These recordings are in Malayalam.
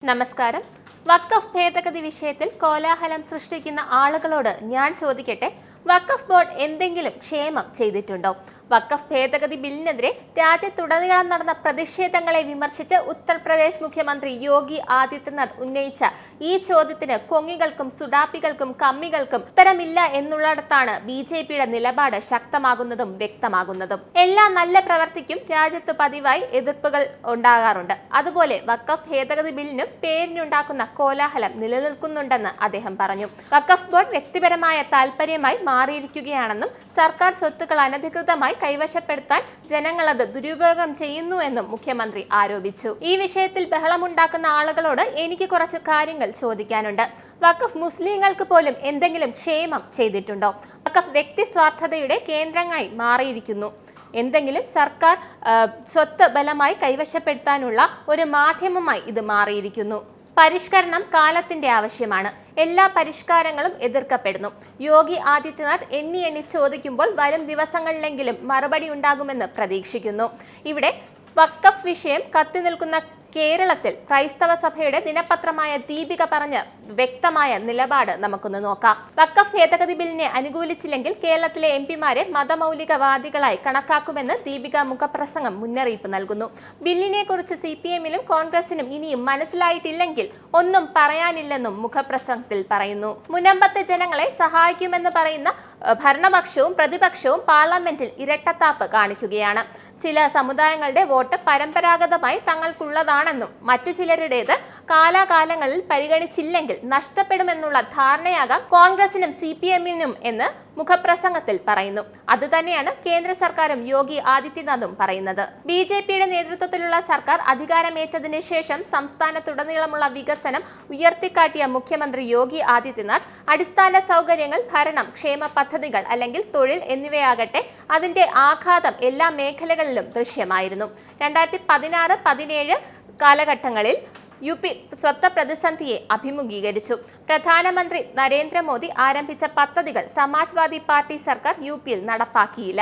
നമസ്കാരം. വഖഫ് ഭേദഗതി വിഷയത്തിൽ കോലാഹലം സൃഷ്ടിക്കുന്ന ആളുകളോട് ഞാൻ ചോദിക്കട്ടെ, വഖഫ് ബോർഡ് എന്തെങ്കിലും ക്ഷേമം ചെയ്തിട്ടുണ്ടോ? വഖഫ് ഭേദഗതി ബില്ലിനെതിരെ രാജ്യത്തുടനീളം നടന്ന പ്രതിഷേധങ്ങളെ വിമർശിച്ച് ഉത്തർപ്രദേശ് മുഖ്യമന്ത്രി യോഗി ആദിത്യനാഥ് ഉന്നയിച്ച ഈ ചോദ്യത്തിന് കൊങ്ങികൾക്കും സുഡാപ്പികൾക്കും കമ്മികൾക്കും ഉത്തരമില്ല എന്നുള്ളിടത്താണ് BJPയുടെ നിലപാട് ശക്തമാകുന്നതും വ്യക്തമാകുന്നതും. എല്ലാ നല്ല പ്രവർത്തിക്കും രാജ്യത്ത് പതിവായി എതിർപ്പുകൾ ഉണ്ടാകാറുണ്ട്. അതുപോലെ വഖഫ് ഭേദഗതി ബില്ലിനും പേരിനുണ്ടാക്കുന്ന കോലാഹലം നിലനിൽക്കുന്നുണ്ടെന്ന് അദ്ദേഹം പറഞ്ഞു. വഖഫ് ബോർഡ് വ്യക്തിപരമായ താൽപര്യമായി മാറിയിരിക്കുകയാണെന്നും സർക്കാർ സ്വത്തുക്കൾ അനധികൃതമായി കൈവശപ്പെടുത്താൻ ജനങ്ങൾ അത് ദുരുപയോഗം ചെയ്യുന്നു എന്നും മുഖ്യമന്ത്രി ആരോപിച്ചു. ഈ വിഷയത്തിൽ ബഹളമുണ്ടാക്കുന്ന ആളുകളോട് എനിക്ക് കുറച്ച് കാര്യങ്ങൾ ചോദിക്കാനുണ്ട്. വഖഫ് മുസ്ലിങ്ങൾക്ക് പോലും എന്തെങ്കിലും ക്ഷേമം ചെയ്തിട്ടുണ്ടോ? വഖഫ് വ്യക്തി സ്വാർത്ഥതയുടെ കേന്ദ്രമായി മാറിയിരിക്കുന്നു. എന്തെങ്കിലും സർക്കാർ സ്വത്ത് ബലമായി കൈവശപ്പെടുത്താനുള്ള ഒരു മാധ്യമമായി ഇത് മാറിയിരിക്കുന്നു. പരിഷ്കരണം കാലത്തിന്റെ ആവശ്യമാണ്. എല്ലാ പരിഷ്കാരങ്ങളും എതിർക്കപ്പെടുന്നു. യോഗി ആദിത്യനാഥ് എണ്ണി ചോദിക്കുമ്പോൾ വരും ദിവസങ്ങളിലെങ്കിലും മറുപടി ഉണ്ടാകുമെന്ന് പ്രതീക്ഷിക്കുന്നു. ഇവിടെ വഖഫ് വിഷയം കത്തി നിൽക്കുന്ന കേരളത്തിൽ ക്രൈസ്തവ സഭയുടെ ദിനപത്രമായ ദീപിക പറഞ്ഞ വ്യക്തമായ നിലപാട് നമുക്കൊന്ന് നോക്കാം. വഖഫ് ഭേദഗതി ബില്ലിനെ അനുകൂലിച്ചില്ലെങ്കിൽ കേരളത്തിലെ MP-മാരെ മതമൗലികവാദികളായി കണക്കാക്കുമെന്ന് ദീപിക മുഖപ്രസംഗം മുന്നറിയിപ്പ് നൽകുന്നു. ബില്ലിനെ കുറിച്ച് CPM-നും കോൺഗ്രസിനും ഇനിയും മനസ്സിലായിട്ടില്ലെങ്കിൽ ഒന്നും പറയാനില്ലെന്നും മുഖപ്രസംഗത്തിൽ പറയുന്നു. മുനമ്പത്തെ ജനങ്ങളെ സഹായിക്കുമെന്ന് പറയുന്ന ഭരണപക്ഷവും പ്രതിപക്ഷവും പാർലമെന്റിൽ ഇരട്ടത്താപ്പ് കാണിക്കുകയാണ്. ചില സമുദായങ്ങളുടെ വോട്ട് പരമ്പരാഗതമായി തങ്ങൾക്കുള്ളതാണെന്നും മറ്റു ചിലരുടേത് കാലാകാലങ്ങളിൽ പരിഗണിച്ചില്ലെങ്കിൽ നഷ്ടപ്പെടുമെന്നുള്ള ധാരണയാകാം കോൺഗ്രസിനും CPM-നും എന്ന് മുഖപ്രസംഗത്തിൽ പറയുന്നു. അതുതന്നെയാണ് കേന്ദ്ര സർക്കാരും യോഗി ആദിത്യനാഥും പറയുന്നത്. BJPയുടെ നേതൃത്വത്തിലുള്ള സർക്കാർ അധികാരമേറ്റതിന് ശേഷം സംസ്ഥാനത്തുടനീളമുള്ള വികസനം ഉയർത്തിക്കാട്ടിയ മുഖ്യമന്ത്രി യോഗി ആദിത്യനാഥ് അടിസ്ഥാന സൗകര്യങ്ങൾ, ഭരണം, ക്ഷേമ പദ്ധതികൾ അല്ലെങ്കിൽ തൊഴിൽ എന്നിവയാകട്ടെ അതിന്റെ ആഘാതം എല്ലാ മേഖലകളിലും ദൃശ്യമായിരുന്നു. 2016-17 കാലഘട്ടങ്ങളിൽ UP സ്വത്ത് പ്രതിസന്ധിയെ അഭിമുഖീകരിച്ചു. പ്രധാനമന്ത്രി നരേന്ദ്രമോദി ആരംഭിച്ച പദ്ധതികൾ സമാജ്വാദി പാർട്ടി സർക്കാർ UP-യിൽ നടപ്പാക്കിയില്ല.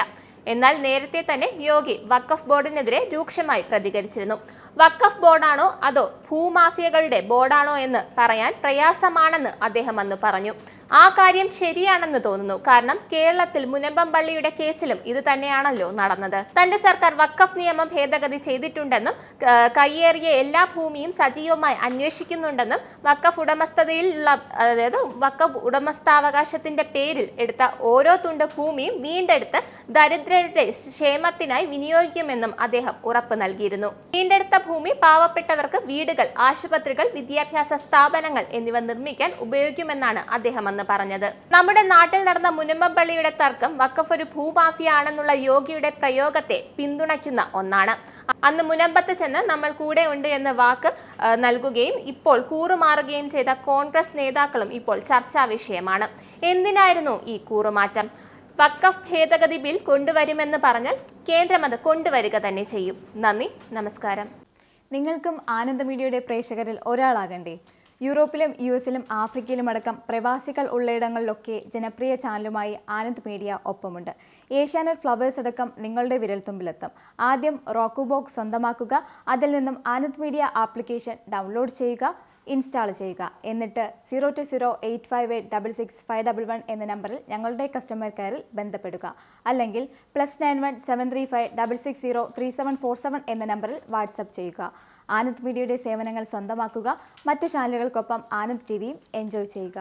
എന്നാൽ നേരത്തെ തന്നെ യോഗി വഖഫ് ബോർഡിനെതിരെ രൂക്ഷമായി പ്രതികരിച്ചിരുന്നു. വഖഫ് ബോർഡാണോ അതോ ഭൂമാഫിയകളുടെ ബോർഡാണോ എന്ന് പറയാൻ പ്രയാസമാണെന്ന് അദ്ദേഹം അന്ന് പറഞ്ഞു. ആ കാര്യം ശരിയാണെന്ന് തോന്നുന്നു. കാരണം കേരളത്തിൽ മുനമ്പം പള്ളിയുടെ കേസിലും ഇത് തന്നെയാണല്ലോ നടന്നത്. തന്റെ സർക്കാർ വഖഫ് നിയമ ഭേദഗതി ചെയ്തിട്ടുണ്ടെന്നും കയ്യേറിയ എല്ലാ ഭൂമിയും സജീവമായി അന്വേഷിക്കുന്നുണ്ടെന്നും വഖഫ് ഉടമസ്ഥതയിലുള്ള വഖഫ് ഉടമസ്ഥാവകാശത്തിന്റെ പേരിൽ എടുത്ത ഓരോ തുണ്ട് ഭൂമിയും വീണ്ടെടുത്ത് ദരിദ്രരുടെ ക്ഷേമത്തിനായി വിനിയോഗിക്കുമെന്നും അദ്ദേഹം ഉറപ്പ് നൽകിയിരുന്നു. വീണ്ടെടുത്ത ഭൂമി പാവപ്പെട്ടവർക്ക് വീടുകൾ, ആശുപത്രികൾ, വിദ്യാഭ്യാസ സ്ഥാപനങ്ങൾ എന്നിവ നിർമ്മിക്കാൻ ഉപയോഗിക്കുമെന്നാണ് അദ്ദേഹം അന്ന് പറഞ്ഞത്. നമ്മുടെ നാട്ടിൽ നടന്ന മുനമ്പം പള്ളിയുടെ തർക്കം വഖഫ് ഒരു ഭൂമാഫിയ ആണെന്നുള്ള യോഗിയുടെ പ്രയോഗത്തെ പിന്തുണയ്ക്കുന്ന ഒന്നാണ്. അന്ന് മുനമ്പത്ത് ചെന്ന് നമ്മൾ കൂടെ ഉണ്ട് എന്ന വാക്ക് നൽകുകയും ഇപ്പോൾ കൂറുമാറുകയും ചെയ്ത കോൺഗ്രസ് നേതാക്കളും ഇപ്പോൾ ചർച്ചാ വിഷയമാണ്. എന്തിനായിരുന്നു ഈ കൂറുമാറ്റം? വഖഫ് ഭേദഗതി ബിൽ കൊണ്ടുവരുമെന്ന് പറഞ്ഞാൽ കേന്ദ്രം അത് കൊണ്ടുവരിക തന്നെ ചെയ്യും. നന്ദി, നമസ്കാരം. നിങ്ങൾക്കും ആനന്ദ മീഡിയയുടെ പ്രേക്ഷകരിൽ ഒരാളാകണ്ടേ? യൂറോപ്പിലും US-ലും ആഫ്രിക്കയിലും അടക്കം പ്രവാസികൾ ഉള്ളയിടങ്ങളിലൊക്കെ ജനപ്രിയ ചാനലുമായി ആനന്ദ് മീഡിയ ഒപ്പമുണ്ട്. ഏഷ്യാനെറ്റ് ഫ്ലവേഴ്സ് അടക്കം നിങ്ങളുടെ വിരൽത്തുമ്പിലെത്തും. ആദ്യം റോക്കു ബോക്സ് സ്വന്തമാക്കുക. അതിൽ നിന്നും ആനന്ദ് മീഡിയ ആപ്ലിക്കേഷൻ ഡൗൺലോഡ് ചെയ്യുക, ഇൻസ്റ്റാൾ ചെയ്യുക. എന്നിട്ട് 02085866511 എന്ന നമ്പറിൽ ഞങ്ങളുടെ കസ്റ്റമർ കെയറിൽ ബന്ധപ്പെടുക. അല്ലെങ്കിൽ +91 735 660 3747 എന്ന നമ്പറിൽ വാട്സപ്പ് ചെയ്യുക. ആനന്ദ് മീഡിയയുടെ സേവനങ്ങൾ സ്വന്തമാക്കുക. മറ്റു ചാനലുകൾക്കൊപ്പം ആനന്ദ് TVയും എൻജോയ് ചെയ്യുക.